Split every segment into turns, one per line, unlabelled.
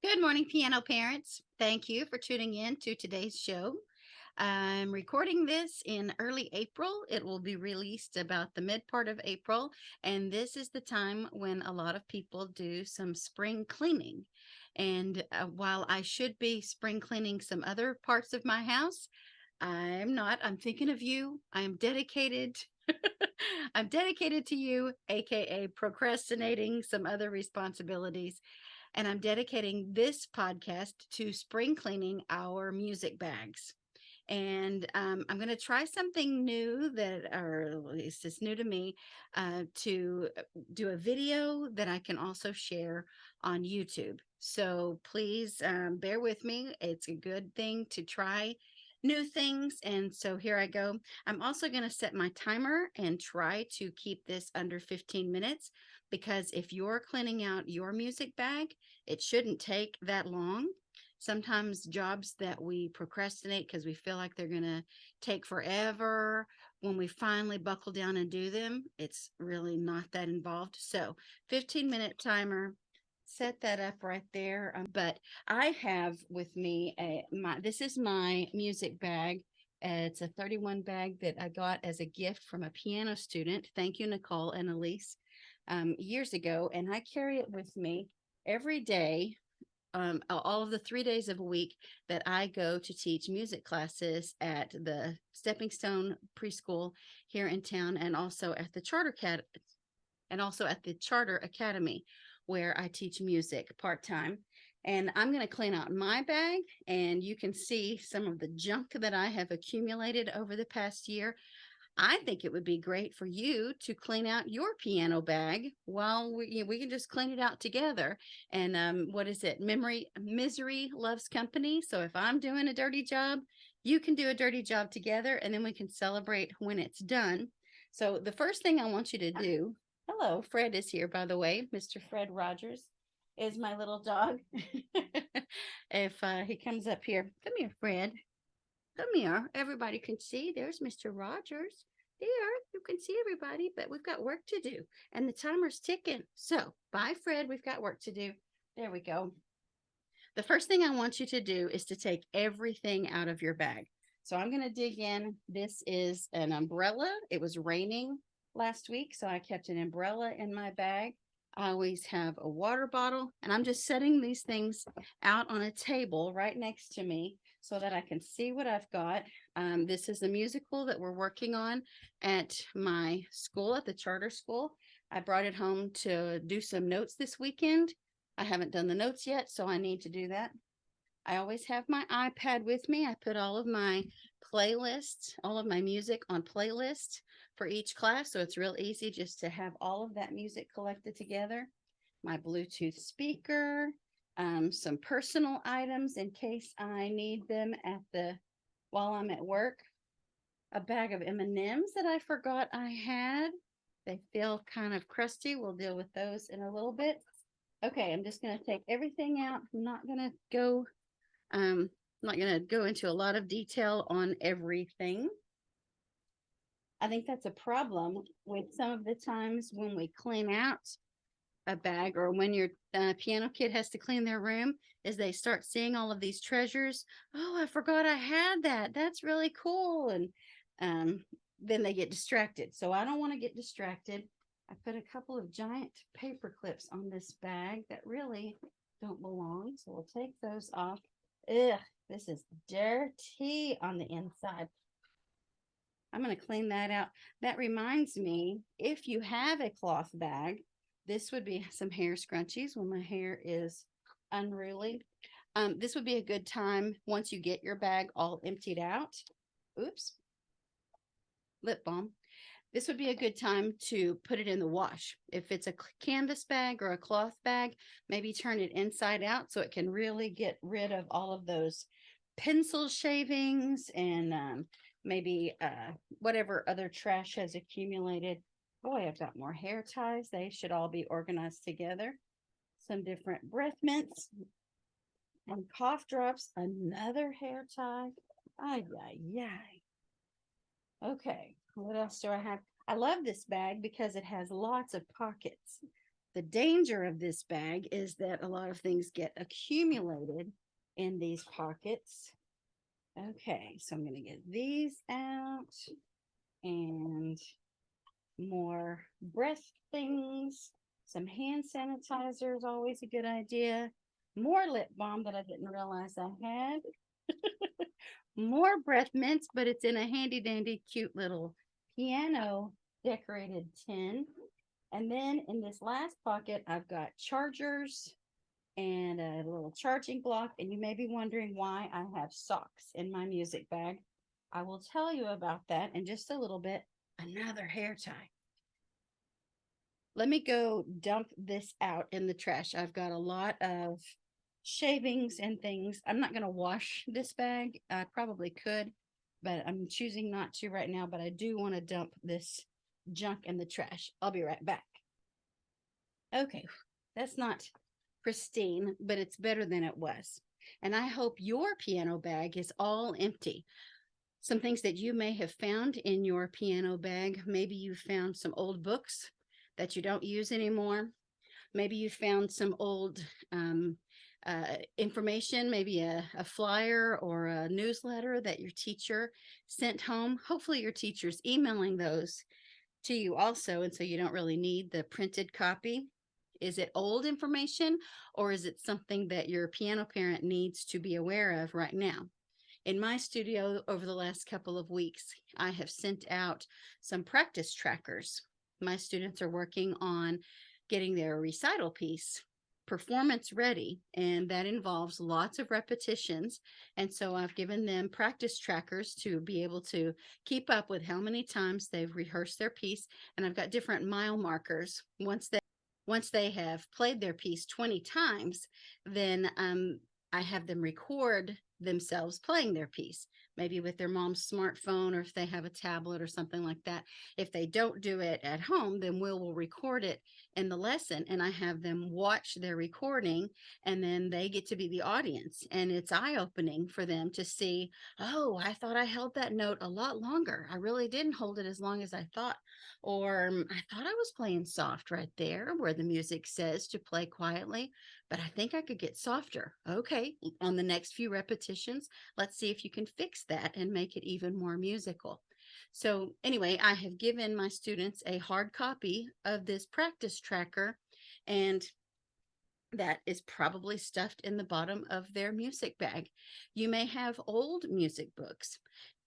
Good morning, piano parents. Thank you for tuning in to today's show. I'm recording this in early April. It will be released about the mid part of April, and this is the time when a lot of people do some spring cleaning. And while I should be spring cleaning some other parts of my house, I'm not. I'm thinking of you. I am dedicated. I'm dedicated to you, aka procrastinating some other responsibilities, and I'm dedicating this podcast to spring cleaning our music bags. And I'm going to try something new that, or at least it's new to me, to do a video that I can also share on YouTube. So please bear with me. It's a good thing to try new things. And so here I go. I'm also going to set my timer and try to keep this under 15 minutes because if you're cleaning out your music bag, it shouldn't take that long. Sometimes jobs that we procrastinate because we feel like they're going to take forever, when we finally buckle down and do them, it's really not that involved. So 15-minute timer, set that up right there. But I have with me this is my music bag. It's a 31 bag that I got as a gift from a piano student. Thank you, Nicole and Elise, years ago. And I carry it with me every day, all of the 3 days of a week that I go to teach music classes at the Stepping Stone preschool here in town, and also at the Charter Academy, where I teach music part time. And I'm going to clean out my bag, and you can see some of the junk that I have accumulated over the past year. I think it would be great for you to clean out your piano bag while we can just clean it out together. And what is it? Misery loves company. So if I'm doing a dirty job, you can do a dirty job together, and then we can celebrate when it's done. So the first thing I want you to do. Hello, Fred is here, by the way. Mr. Fred Rogers is my little dog. If he comes up here, come here, Fred. Come here. Everybody can see. There's Mr. Rogers. There, you can see everybody, but we've got work to do. And the timer's ticking. So, bye, Fred. We've got work to do. There we go. The first thing I want you to do is to take everything out of your bag. So, I'm going to dig in. This is an umbrella. It was raining last week, so I kept an umbrella in my bag. I always have a water bottle, and I'm just setting these things out on a table right next to me so that I can see what I've got. This is the musical that we're working on at my school, at the charter school. I brought it home to do some notes this weekend. I haven't done the notes yet, so I need to do that. I always have my iPad with me. I put all of my playlists, all of my music on playlists for each class. So it's real easy just to have all of that music collected together. My Bluetooth speaker, some personal items in case I need them while I'm at work. A bag of M&Ms that I forgot I had. They feel kind of crusty. We'll deal with those in a little bit. Okay, I'm just going to take everything out. I'm not going to go into a lot of detail on everything. I think that's a problem with some of the times when we clean out a bag, or when your piano kid has to clean their room, is they start seeing all of these treasures. Oh, I forgot I had that. That's really cool. And then they get distracted. So I don't want to get distracted. I put a couple of giant paper clips on this bag that really don't belong. So we'll take those off. Ugh, this is dirty on the inside. I'm going to clean that out. That reminds me, if you have a cloth bag, this would be some hair scrunchies when my hair is unruly. This would be a good time once you get your bag all emptied out. Oops, lip balm. This would be a good time to put it in the wash. If it's a canvas bag or a cloth bag, maybe turn it inside out so it can really get rid of all of those pencil shavings and maybe whatever other trash has accumulated. Boy, I've got more hair ties. They should all be organized together. Some different breath mints and cough drops. Another hair tie. Ay, ay, ay. Okay, what else do I have? I love this bag because it has lots of pockets. The danger of this bag is that a lot of things get accumulated in these pockets. Okay, so I'm going to get these out and more breath things. Some hand sanitizer is always a good idea. More lip balm that I didn't realize I had. More breath mints, but it's in a handy dandy, cute little piano decorated tin. And then in this last pocket, I've got chargers and a little charging block. And you may be wondering why I have socks in my music bag. I will tell you about that in just a little bit. Another hair tie. Let me go dump this out in the trash. I've got a lot of shavings and things. I'm not going to wash this bag. I probably could, but I'm choosing not to right now. But I do want to dump this junk in the trash. I'll be right back. Okay, that's not pristine, but it's better than it was. And I hope your piano bag is all empty. Some things that you may have found in your piano bag. Maybe you found some old books that you don't use anymore. Maybe you found some old information, maybe a flyer or a newsletter that your teacher sent home. Hopefully your teacher's emailing those to you also, and so you don't really need the printed copy. Is it old information, or is it something that your piano parent needs to be aware of right now? In my studio over the last couple of weeks, I have sent out some practice trackers. My students are working on getting their recital piece performance ready, and that involves lots of repetitions. And so I've given them practice trackers to be able to keep up with how many times they've rehearsed their piece. And I've got different mile markers. Once they have played their piece 20 times, then I have them record themselves playing their piece, maybe with their mom's smartphone, or if they have a tablet or something like that. If they don't do it at home, then we'll record it in the lesson, and I have them watch their recording, and then they get to be the audience. And it's eye-opening for them to see, oh, I thought I held that note a lot longer. I really didn't hold it as long as I thought. Or I thought I was playing soft right there where the music says to play quietly, but I think I could get softer. Okay, on the next few repetitions, let's see if you can fix that and make it even more musical. So anyway, I have given my students a hard copy of this practice tracker, and that is probably stuffed in the bottom of their music bag. You may have old music books.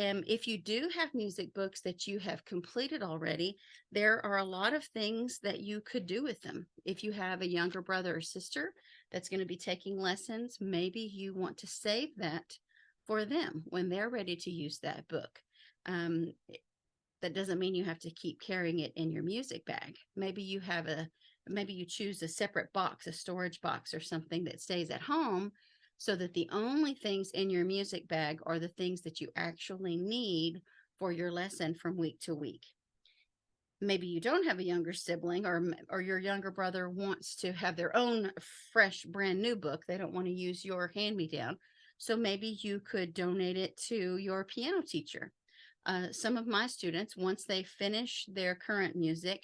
If you do have music books that you have completed already, there are a lot of things that you could do with them. If you have a younger brother or sister that's going to be taking lessons, maybe you want to save that for them when they're ready to use that book. Um, that doesn't mean you have to keep carrying it in your music bag. Maybe you choose a separate box, a storage box or something that stays at home, so that the only things in your music bag are the things that you actually need for your lesson from week to week. Maybe you don't have a younger sibling, or your younger brother wants to have their own fresh brand new book. They don't want to use your hand-me-down. So maybe you could donate it to your piano teacher. Some of my students, once they finish their current music,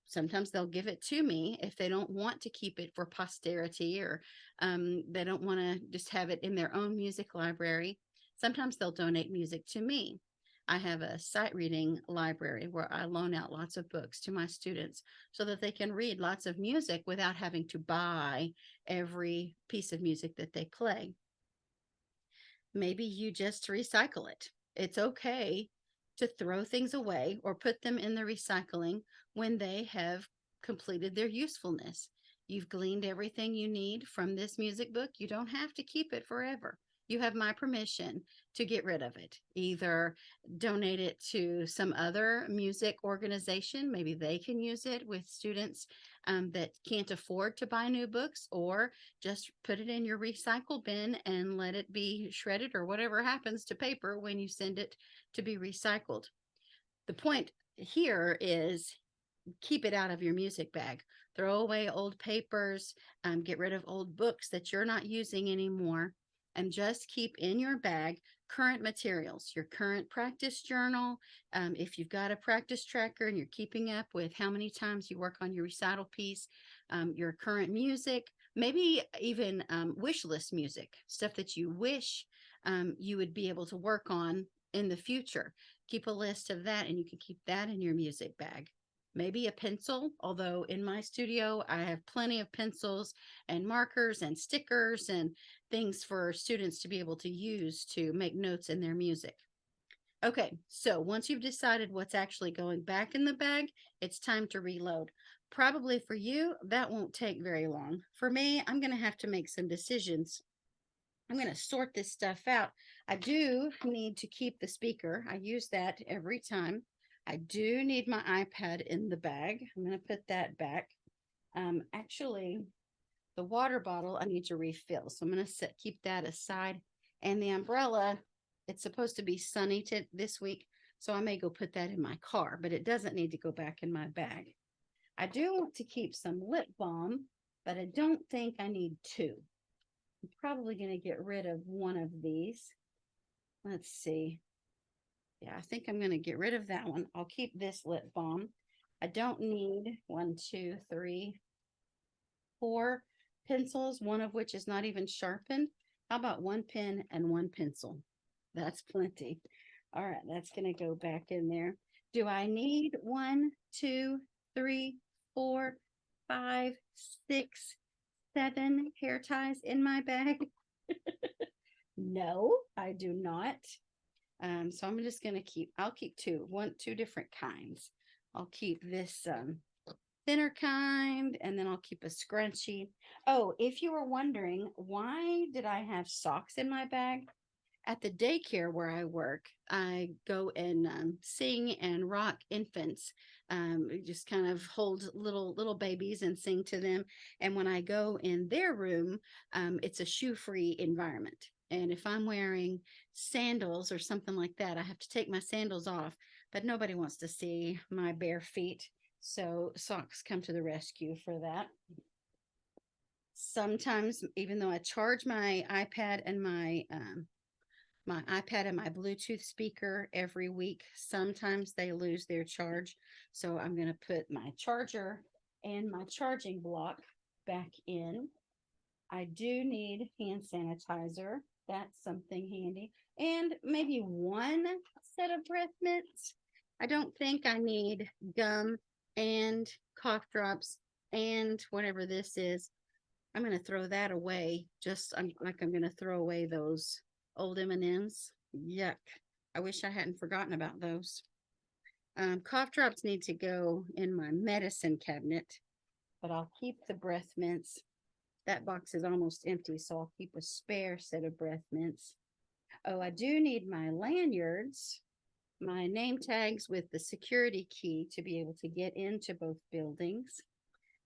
sometimes they'll give it to me if they don't want to keep it for posterity, or they don't want to just have it in their own music library. Sometimes they'll donate music to me. I have a sight reading library where I loan out lots of books to my students so that they can read lots of music without having to buy every piece of music that they play. Maybe you just recycle it. It's okay to throw things away or put them in the recycling when they have completed their usefulness. You've gleaned everything you need from this music book. You don't have to keep it forever. You have my permission to get rid of it. Either donate it to some other music organization. Maybe they can use it with students that can't afford to buy new books, or just put it in your recycle bin and let it be shredded, or whatever happens to paper when you send it to be recycled. The point here is keep it out of your music bag. Throw away old papers, get rid of old books that you're not using anymore, and just keep in your bag current materials, your current practice journal. If you've got a practice tracker and you're keeping up with how many times you work on your recital piece, your current music, maybe even wish list music, stuff that you wish you would be able to work on in the future. Keep a list of that and you can keep that in your music bag. Maybe a pencil, although in my studio I have plenty of pencils and markers and stickers and things for students to be able to use to make notes in their music. Okay, so once you've decided what's actually going back in the bag, it's time to reload. Probably for you, that won't take very long. For me, I'm going to have to make some decisions. I'm going to sort this stuff out. I do need to keep the speaker. I use that every time. I do need my iPad in the bag. I'm going to put that back. Actually, the water bottle I need to refill. So I'm going to keep that aside. And the umbrella, it's supposed to be sunny this week. So I may go put that in my car, but it doesn't need to go back in my bag. I do want to keep some lip balm, but I don't think I need two. I'm probably going to get rid of one of these. Let's see. Yeah, I think I'm going to get rid of that one. I'll keep this lip balm. I don't need 1, 2, 3, 4 pencils, one of which is not even sharpened. How about one pen and one pencil? That's plenty. All right, that's going to go back in there. Do I need 1, 2, 3, 4, 5, 6, 7 hair ties in my bag? No, I do not. So I'm just going to I'll keep two different kinds. I'll keep this thinner kind, and then I'll keep a scrunchie. Oh, if you were wondering, why did I have socks in my bag? At the daycare where I work, I go and sing and rock infants. Just kind of hold little babies and sing to them. And when I go in their room, it's a shoe-free environment. And if I'm wearing sandals or something like that, I have to take my sandals off. But nobody wants to see my bare feet, so socks come to the rescue for that. Sometimes, even though I charge my iPad and my Bluetooth speaker every week, sometimes they lose their charge. So I'm going to put my charger and my charging block back in. I do need hand sanitizer. That's something handy. And maybe one set of breath mints. I don't think I need gum and cough drops and whatever this is. I'm going to throw that away. I'm going to throw away those old M&Ms. Yuck. I wish I hadn't forgotten about those. Cough drops need to go in my medicine cabinet, but I'll keep the breath mints. That box is almost empty, so I'll keep a spare set of breath mints. Oh, I do need my lanyards, my name tags with the security key to be able to get into both buildings,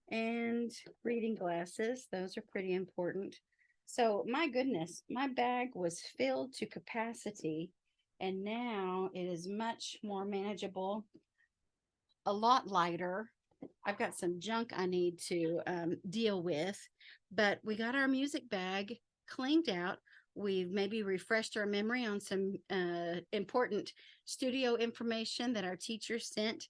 and reading glasses. Those are pretty important. So my goodness, my bag was filled to capacity, and now it is much more manageable, a lot lighter. I've got some junk I need to deal with, but we got our music bag cleaned out. We've maybe refreshed our memory on some important studio information that our teachers sent.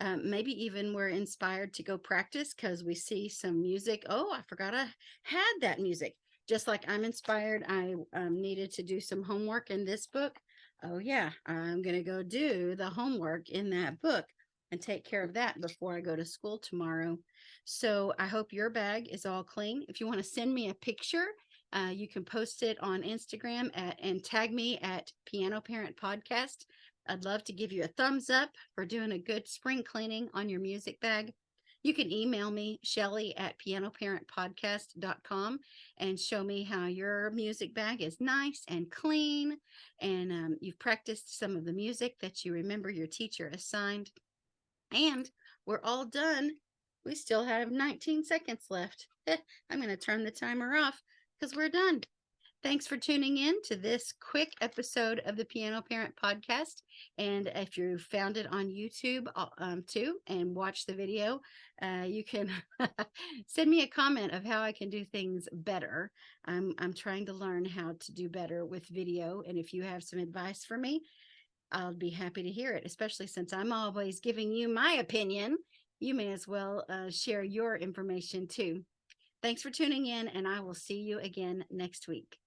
Maybe even we're inspired to go practice because we see some music. Oh, I forgot I had that music. Just like I'm inspired, I needed to do some homework in this book. Oh, yeah, I'm going to go do the homework in that book and take care of that before I go to school tomorrow. So I hope your bag is all clean. If you want to send me a picture, you can post it on Instagram and tag me at Piano Parent Podcast. I'd love to give you a thumbs up for doing a good spring cleaning on your music bag. You can email me, Shelly at pianoparentpodcast.com, and show me how your music bag is nice and clean, and you've practiced some of the music that you remember your teacher assigned. And we're all done. We still have 19 seconds left. I'm going to turn the timer off because we're done. Thanks for tuning in to this quick episode of the Piano Parent Podcast. And if you found it on YouTube too and watch the video, you can send me a comment of how I can do things better. I'm trying to learn how to do better with video. And if you have some advice for me, I'll be happy to hear it, especially since I'm always giving you my opinion. You may as well share your information too. Thanks for tuning in, and I will see you again next week.